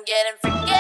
forget and forget.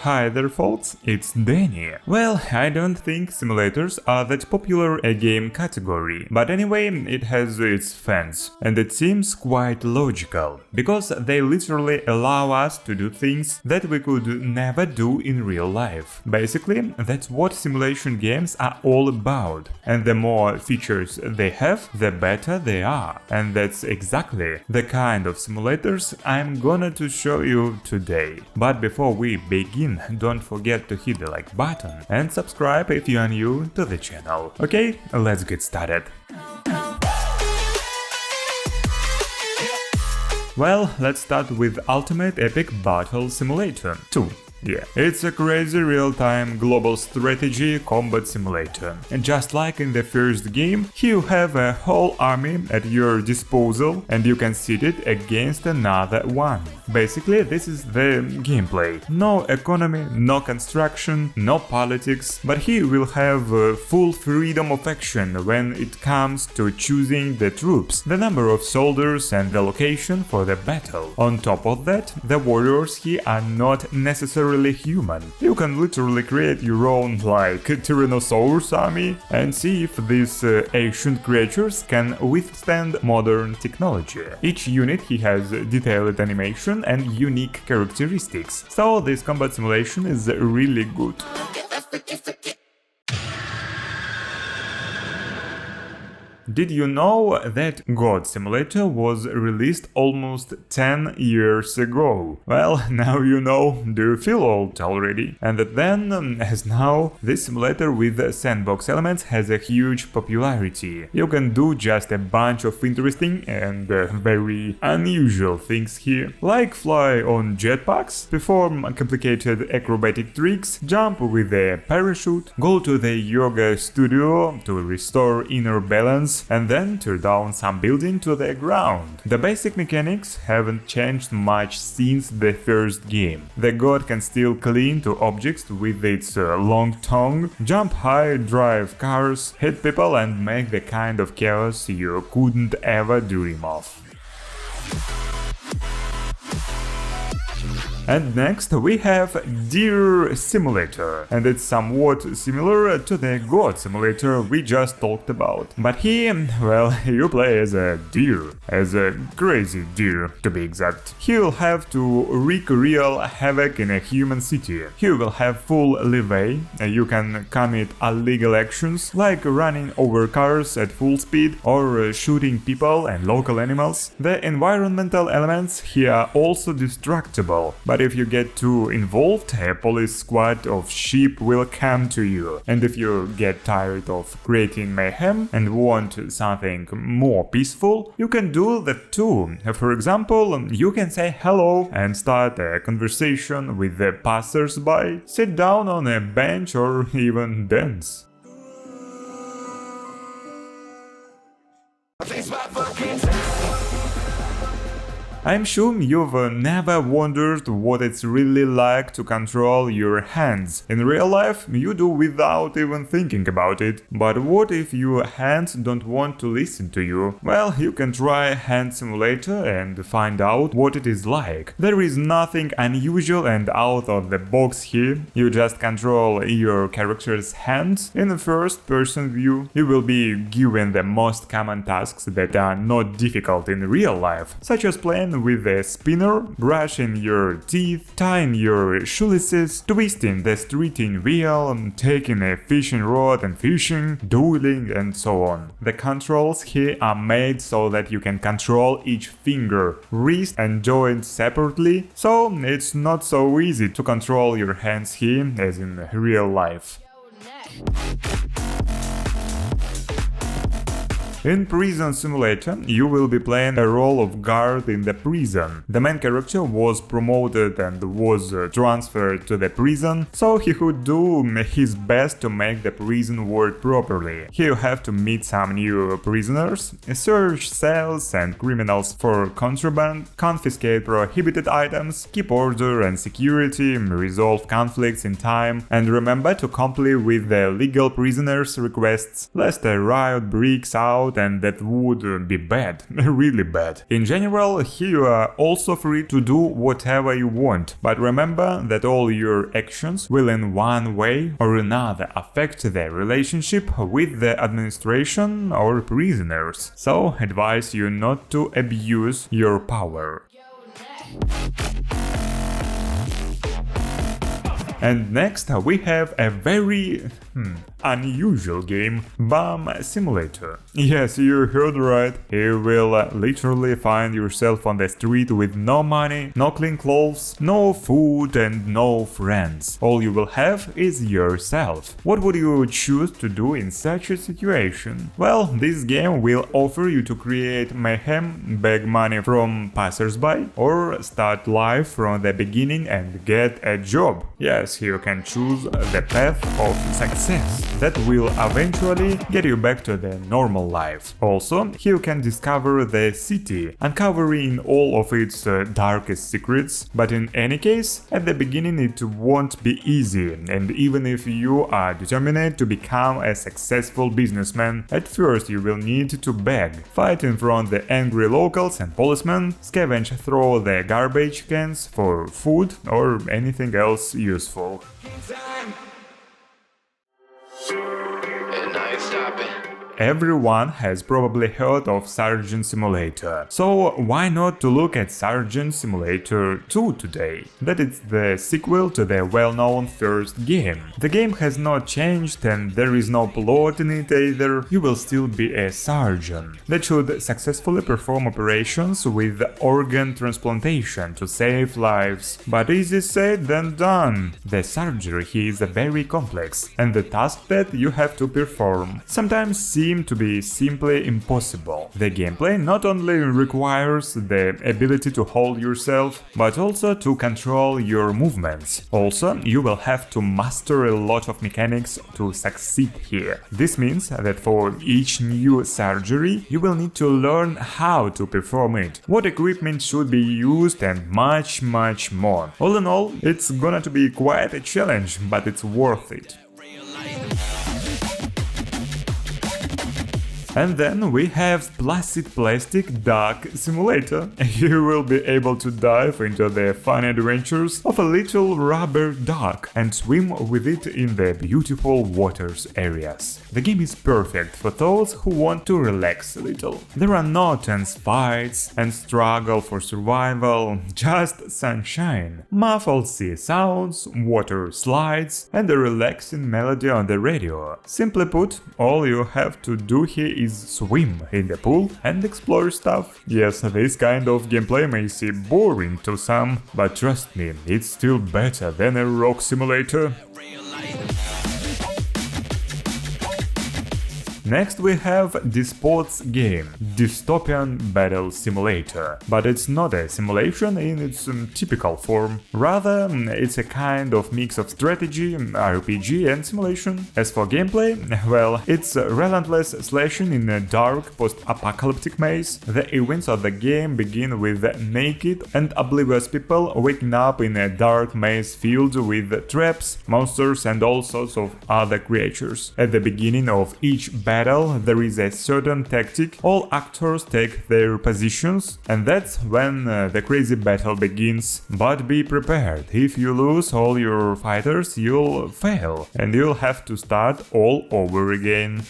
Hi there folks, it's Deni. Well, I don't think simulators are that popular a game category, but anyway, it has its fans, and it seems quite logical, because they literally allow us to do things that we could never do in real life. Basically, that's what simulation games are all about, and the more features they have, the better they are, and that's exactly the kind of simulators I'm gonna to show you today. But before we begin, don't forget to hit the like button and subscribe if you are new to the channel. Okay, let's get started. Well, let's start with Ultimate Epic Battle Simulator 2. Yeah, it's a crazy real-time global strategy combat simulator. And just like in the first game, you have a whole army at your disposal and you can sit it against another one. Basically, this is the gameplay. No economy, no construction, no politics, but he will have full freedom of action when it comes to choosing the troops, the number of soldiers and the location for the battle. On top of that, the warriors here are not necessarily human. You can literally create your own like Tyrannosaurus army and see if these ancient creatures can withstand modern technology. Each unit he has detailed animation and unique characteristics, so this combat simulation is really good. Did you know that God Simulator was released almost 10 years ago? Well, now you know, do you feel old already? And that then, as now, this simulator with sandbox elements has a huge popularity. You can do just a bunch of interesting and very unusual things here, like fly on jetpacks, perform complicated acrobatic tricks, jump with a parachute, go to the yoga studio to restore inner balance, and then tear down some building to the ground. The basic mechanics haven't changed much since the first game. The god can still cling to objects with its long tongue, jump high, drive cars, hit people and make the kind of chaos you couldn't ever dream of. And next we have Deeeer Simulator, and it's somewhat similar to the God Simulator we just talked about. But here, well, you play as a deer, as a crazy deer to be exact. He will have to wreak real havoc in a human city. He will have full leeway, you can commit illegal actions like running over cars at full speed or shooting people and local animals. The environmental elements here are also destructible. But if you get too involved, a police squad of sheep will come to you. And if you get tired of creating mayhem and want something more peaceful, you can do that too. For example, you can say hello and start a conversation with the passers-by, sit down on a bench or even dance. I'm sure you've never wondered what it's really like to control your hands. In real life, you do without even thinking about it. But what if your hands don't want to listen to you? Well, you can try Hand Simulator and find out what it is like. There is nothing unusual and out of the box here. You just control your character's hands in a first-person view. You will be given the most common tasks that are not difficult in real life, such as playing with a spinner, brushing your teeth, tying your shoelaces, twisting the steering wheel, taking a fishing rod and fishing, dueling and so on. The controls here are made so that you can control each finger, wrist and joint separately, so it's not so easy to control your hands here as in real life. In Prison Simulator, you will be playing a role of guard in the prison. The main character was promoted and was transferred to the prison, so he could do his best to make the prison work properly. Here you have to meet some new prisoners, search cells and criminals for contraband, confiscate prohibited items, keep order and security, resolve conflicts in time, and remember to comply with the legal prisoners' requests, lest a riot breaks out out, and that would be bad, really bad. In general, here you are also free to do whatever you want, but remember that all your actions will in one way or another affect the relationship with the administration or prisoners, so advise you not to abuse your power. And next we have a very unusual game, Bomb Simulator. Yes, you heard right, you will literally find yourself on the street with no money, no clean clothes, no food and no friends. All you will have is yourself. What would you choose to do in such a situation? Well, this game will offer you to create mayhem, beg money from passers-by, or start life from the beginning and get a job. Yes, you can choose the path of success that will eventually get you back to the normal life. Also, here you can discover the city, uncovering all of its darkest secrets, but in any case, at the beginning it won't be easy, and even if you are determined to become a successful businessman, at first you will need to beg, fight in front of the angry locals and policemen, scavenge through the garbage cans for food or anything else useful. And I ain't stopping. Everyone has probably heard of Surgeon Simulator, so why not to look at Surgeon Simulator 2 today? That is the sequel to the well-known first game. The game has not changed and there is no plot in it either. You will still be a surgeon that should successfully perform operations with organ transplantation to save lives. But easy said than done. The surgery here is very complex, and the task that you have to perform sometimes seem to be simply impossible. The gameplay not only requires the ability to hold yourself, but also to control your movements. Also, you will have to master a lot of mechanics to succeed here. This means that for each new surgery, you will need to learn how to perform it, what equipment should be used, and much more. All in all, it's gonna to be quite a challenge, but it's worth it. And then we have Placid Plastic Duck Simulator. You will be able to dive into the fun adventures of a little rubber duck and swim with it in the beautiful waters areas. The game is perfect for those who want to relax a little. There are no tense fights and struggle for survival, just sunshine, muffled sea sounds, water slides, and a relaxing melody on the radio. Simply put, all you have to do here is swim in the pool and explore stuff. Yes, this kind of gameplay may seem boring to some, but trust me, it's still better than a rock simulator. Next we have Despot's game, Dystopian Battle Simulator, but it's not a simulation in its typical form. Rather, it's a kind of mix of strategy, RPG and simulation. As for gameplay, well, it's relentless slashing in a dark post-apocalyptic maze. The events of the game begin with naked and oblivious people waking up in a dark maze filled with traps, monsters and all sorts of other creatures. At the beginning of each battle, there is a certain tactic, all actors take their positions, and that's when the crazy battle begins. But be prepared, if you lose all your fighters, you'll fail, and you'll have to start all over again.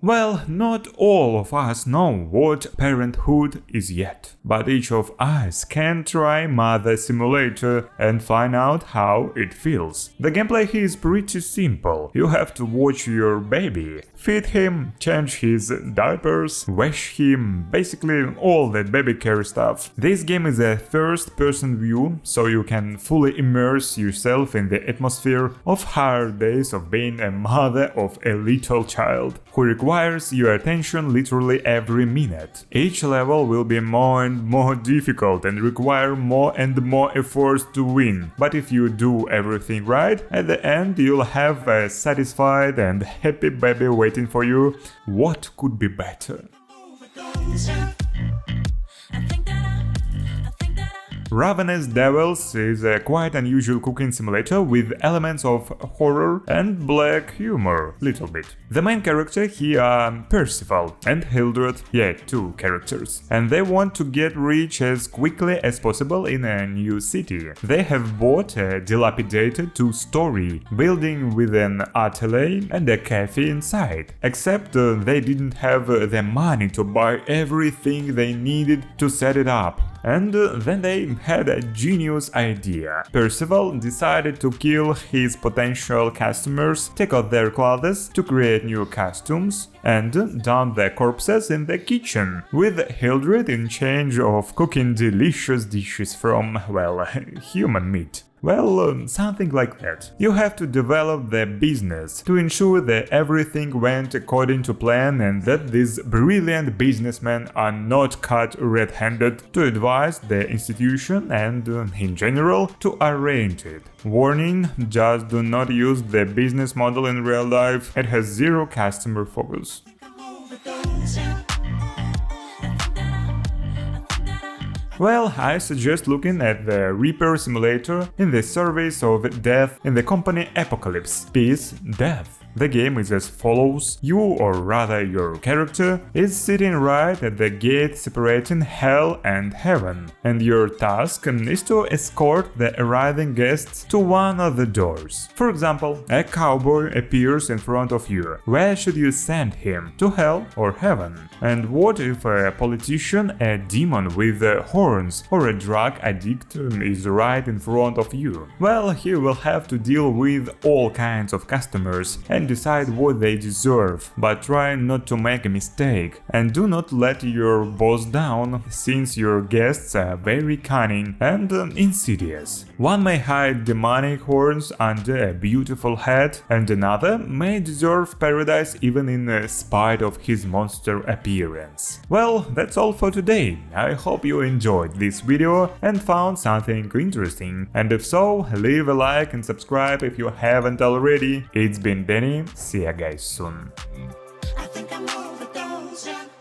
Well, not all of us know what parenthood is yet, but each of us can try Mother Simulator and find out how it feels. The gameplay here is pretty simple. You have to watch your baby, feed him, change his diapers, wash him, basically all that baby care stuff. This game is a first-person view, so you can fully immerse yourself in the atmosphere of hard days of being a mother of a little child, who requires your attention literally every minute. Each level will be more and more difficult and require more and more efforts to win, but if you do everything right, at the end you'll have a satisfied and happy baby waiting for you. What could be better? Ravenous Devils is a quite unusual cooking simulator with elements of horror and black humor, little bit. The main character here are Percival and Hildred, yeah, two characters, and they want to get rich as quickly as possible in a new city. They have bought a dilapidated two-story building with an atelier and a cafe inside, except they didn't have the money to buy everything they needed to set it up. And then they had a genius idea. Percival decided to kill his potential customers, take out their clothes to create new costumes, and dump their corpses in the kitchen, with Hildred in charge of cooking delicious dishes from, well, human meat. Well, something like that. You have to develop the business to ensure that everything went according to plan and that these brilliant businessmen are not caught red-handed, to advise the institution and, in general, to arrange it. Warning, just do not use the business model in real life, it has zero customer focus. Well, I suggest looking at the Deeeer Simulator in the service of death in the company Apocalypse. Peace, death. The game is as follows: you, or rather your character, is sitting right at the gate separating hell and heaven, and your task is to escort the arriving guests to one of the doors. For example, a cowboy appears in front of you. Where should you send him? To hell or heaven? And what if a politician, a demon with horns, or a drug addict is right in front of you? Well, he will have to deal with all kinds of customers and decide what they deserve, but try not to make a mistake, and do not let your boss down, since your guests are very cunning and insidious. One may hide demonic horns under a beautiful head, and another may deserve paradise even in spite of his monster appearance. Well, that's all for today. I hope you enjoyed this video and found something interesting, and if so, leave a like and subscribe if you haven't already. It's been Deni. See ya guys soon.